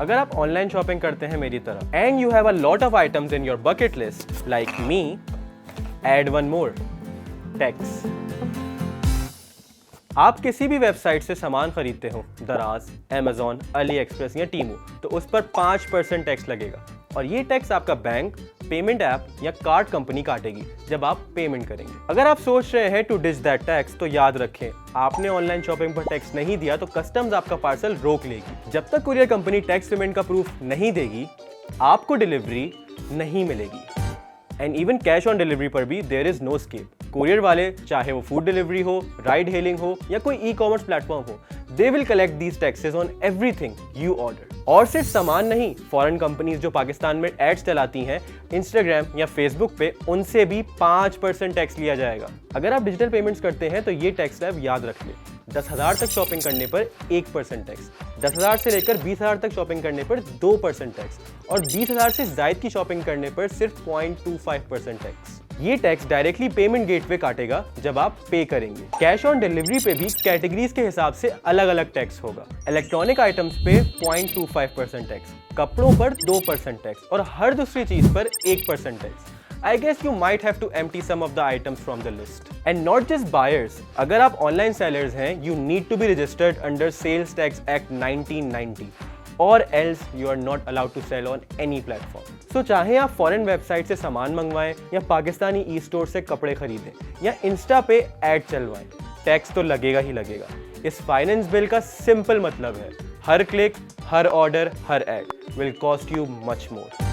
अगर आप online shopping करते हैं मेरी तरह and you have a lot of items in your bucket list like me, add one more, tax. आप किसी भी वेबसाइट से सामान खरीदते हो, दराज, अमेजॉन, अली एक्सप्रेस या टीमू, तो उस पर 5% टैक्स लगेगा और ये टैक्स आपका बैंक, पेमेंट ऐप या कार्ड कंपनी काटेगी जब आप पेमेंट करेंगे। अगर आप सोच रहे हैं टू डिच दैट टैक्स, तो याद रखें, आपने ऑनलाइन शॉपिंग पर टैक्स नहीं दिया तो कस्टम्स आपका पार्सल रोक लेगी। जब तक कुरियर कंपनी टैक्स पेमेंट का प्रूफ नहीं देगी, आपको डिलीवरी नहीं मिलेगी। And even cash on delivery पर भी there is no escape. Courier वाले, चाहे वो फूड डिलीवरी हो, राइड हेलिंग हो या कोई ई कॉमर्स प्लेटफॉर्म हो, they will collect these taxes on everything you order. और सिर्फ सामान नहीं, फॉरेन कंपनीज जो पाकिस्तान में एड्स चलाती हैं इंस्टाग्राम या फेसबुक पे, उनसे भी 5% टैक्स लिया जाएगा। अगर आप डिजिटल पेमेंट्स करते हैं तो ये टैक्स स्लैब याद रख लें। 10,000 तक शॉपिंग करने पर 1% टैक्स, 10,000 से लेकर 20,000 तक शॉपिंग करने पर 2% टैक्स और 20,000 से ज्यादा की शॉपिंग करने पर सिर्फ 0.25% टैक्स। ये टैक्स डायरेक्टली पेमेंट गेटवे काटेगा जब आप पे करेंगे। कैश ऑन डिलीवरी पे भी कैटेगरीज के हिसाब से अलग अलग टैक्स होगा। इलेक्ट्रॉनिक आइटम्स पे 0.25% टैक्स, कपड़ों पर 2% टैक्स और हर दूसरी चीज पर 1% tax. I guess you might have to empty some of the items from the list. And not just buyers. अगर आप online sellers हैं, you need to be registered under Sales Tax Act 1990, or else you are not allowed to sell on any platform. So चाहे आप foreign website से सामान मंगवाएं या Pakistani e store से कपड़े खरीदें या इंस्टा पे ऐड चलवाएं, टैक्स तो लगेगा ही लगेगा। इस फाइनेंस बिल का सिंपल मतलब है, हर क्लिक, हर ऑर्डर, हर ad will cost you much more.